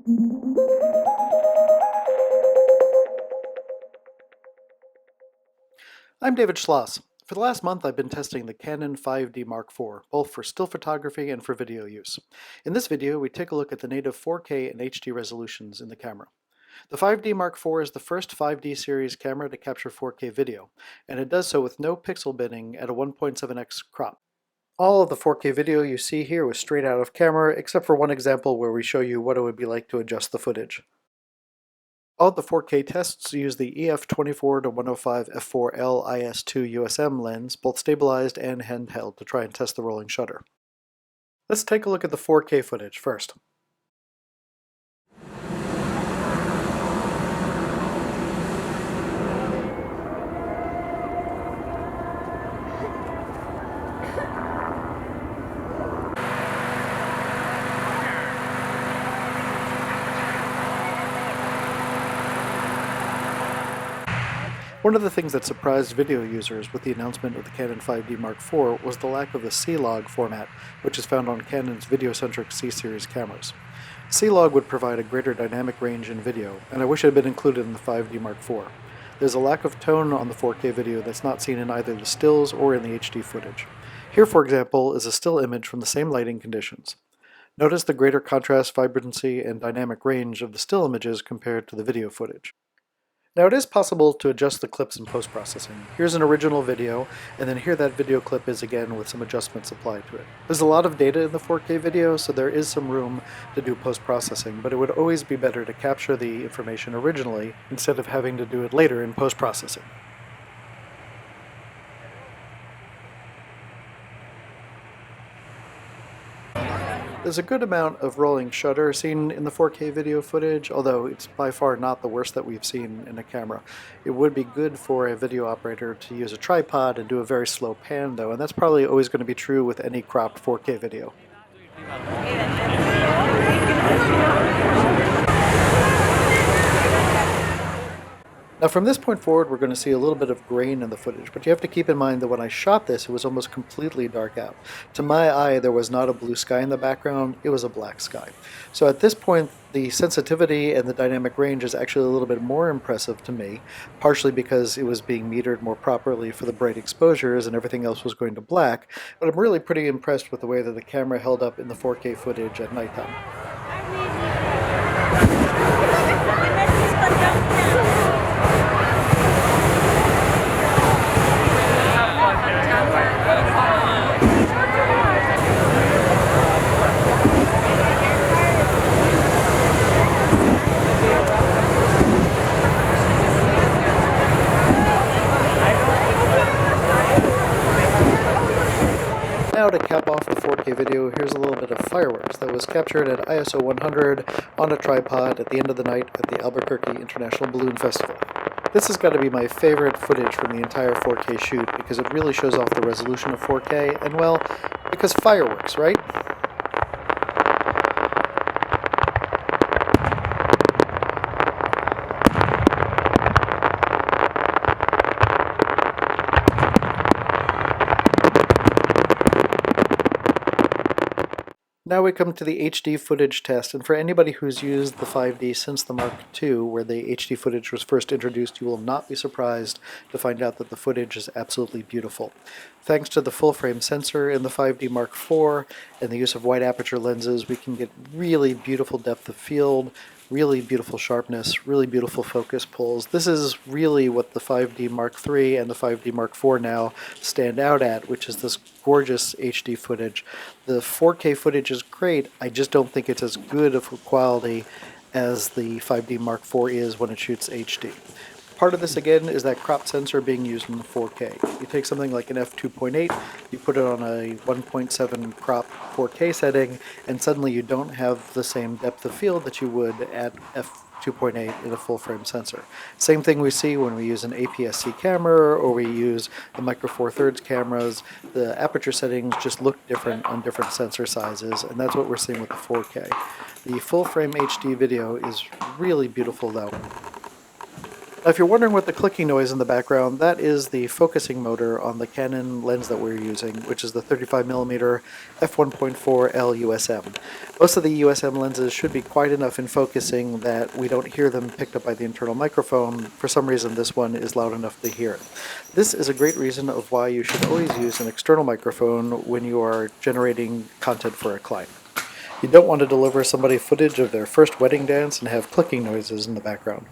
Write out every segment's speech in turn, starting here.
I'm David Schloss. For the last month, I've been testing the Canon 5D Mark IV, both for still photography and for video use. In this video, we take a look at the native 4K and HD resolutions in the camera. The 5D Mark IV is the first 5D series camera to capture 4K video, and it does so with no pixel binning at a 1.7x crop. All of the 4K video you see here was straight out of camera, except for one example where we show you what it would be like to adjust the footage. All the 4K tests use the EF24-105 f4L IS2 USM lens, both stabilized and handheld, to try and test the rolling shutter. Let's take a look at the 4K footage first. One of the things that surprised video users with the announcement of the Canon 5D Mark IV was the lack of the C-Log format, which is found on Canon's video-centric C-series cameras. C-Log would provide a greater dynamic range in video, and I wish it had been included in the 5D Mark IV. There's a lack of tone on the 4K video that's not seen in either the stills or in the HD footage. Here, for example, is a still image from the same lighting conditions. Notice the greater contrast, vibrancy, and dynamic range of the still images compared to the video footage. Now, it is possible to adjust the clips in post-processing. Here's an original video, and then here that video clip is again with some adjustments applied to it. There's a lot of data in the 4K video, so there is some room to do post-processing, but it would always be better to capture the information originally instead of having to do it later in post-processing. There's a good amount of rolling shutter seen in the 4K video footage, although it's by far not the worst that we've seen in a camera. It would be good for a video operator to use a tripod and do a very slow pan though, and that's probably always going to be true with any cropped 4K video. Now from this point forward, we're going to see a little bit of grain in the footage, but you have to keep in mind that when I shot this, it was almost completely dark out. To my eye, there was not a blue sky in the background, it was a black sky. So at this point, the sensitivity and the dynamic range is actually a little bit more impressive to me, partially because it was being metered more properly for the bright exposures and everything else was going to black, but I'm really pretty impressed with the way that the camera held up in the 4K footage at nighttime. Now to cap off the 4K video, here's a little bit of fireworks that was captured at ISO 100 on a tripod at the end of the night at the Albuquerque International Balloon Festival. This has got to be my favorite footage from the entire 4K shoot because it really shows off the resolution of 4K, and well, because fireworks, right? Now we come to the HD footage test, and for anybody who's used the 5D since the Mark II, where the HD footage was first introduced, you will not be surprised to find out that the footage is absolutely beautiful. Thanks to the full-frame sensor in the 5D Mark IV and the use of wide aperture lenses, we can get really beautiful depth of field, really beautiful sharpness, really beautiful focus pulls. This is really what the 5D Mark III and the 5D Mark IV now stand out at, which is this gorgeous HD footage. The 4K footage is great, I just don't think it's as good of a quality as the 5D Mark IV is when it shoots HD. Part of this, again, is that crop sensor being used in the 4K. You take something like an f2.8, you put it on a 1.7 crop 4K setting, and suddenly you don't have the same depth of field that you would at f2.8 in a full-frame sensor. Same thing we see when we use an APS-C camera or we use the Micro Four Thirds cameras. The aperture settings just look different on different sensor sizes, and that's what we're seeing with the 4K. The full-frame HD video is really beautiful, though. Now, if you're wondering what the clicking noise in the background, that is the focusing motor on the Canon lens that we're using, which is the 35mm f1.4L USM. Most of the USM lenses should be quiet enough in focusing that we don't hear them picked up by the internal microphone. For some reason, this one is loud enough to hear it. This is a great reason of why you should always use an external microphone when you are generating content for a client. You don't want to deliver somebody footage of their first wedding dance and have clicking noises in the background.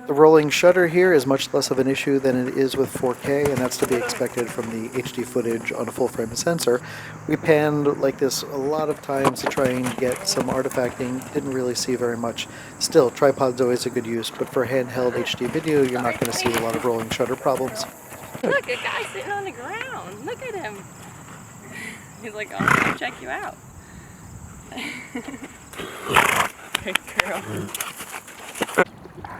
The rolling shutter here is much less of an issue than it is with 4K, and that's to be expected from the HD footage on a full-frame sensor. We panned like this a lot of times to try and get some artifacting, didn't really see very much. Still, tripod's always a good use, but for handheld HD video, you're not going to see a lot of rolling shutter problems. Look, a guy sitting on the ground. Look at him. He's like, I'm going to check you out. Good girl.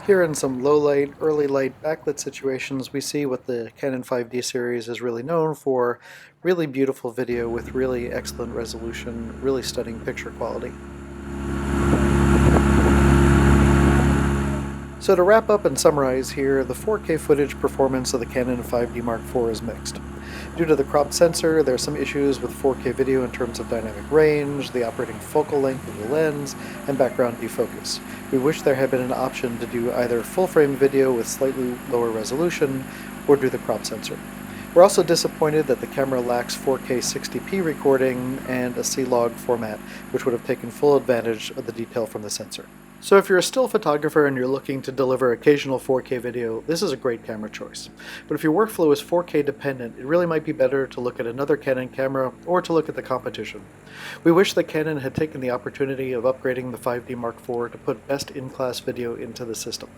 Here in some low light, early light backlit situations, we see what the Canon 5D series is really known for: really beautiful video with really excellent resolution, really stunning picture quality. So to wrap up and summarize here, the 4K footage performance of the Canon 5D Mark IV is mixed. Due to the cropped sensor, there are some issues with 4K video in terms of dynamic range, the operating focal length of the lens, and background defocus. We wish there had been an option to do either full-frame video with slightly lower resolution, or do the crop sensor. We're also disappointed that the camera lacks 4K 60p recording and a C-Log format, which would have taken full advantage of the detail from the sensor. So if you're a still photographer and you're looking to deliver occasional 4K video, this is a great camera choice. But if your workflow is 4K dependent, it really might be better to look at another Canon camera or to look at the competition. We wish that Canon had taken the opportunity of upgrading the 5D Mark IV to put best-in-class video into the system.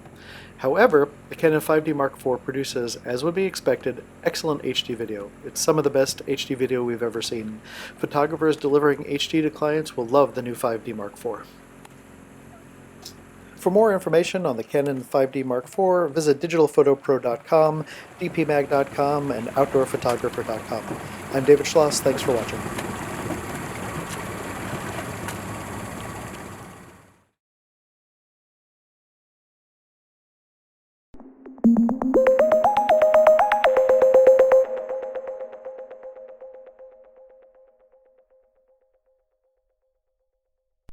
However, the Canon 5D Mark IV produces, as would be expected, excellent HD video. It's some of the best HD video we've ever seen. Photographers delivering HD to clients will love the new 5D Mark IV. For more information on the Canon 5D Mark IV, visit digitalphotopro.com, dpmag.com, and outdoorphotographer.com. I'm David Schloss. Thanks for watching.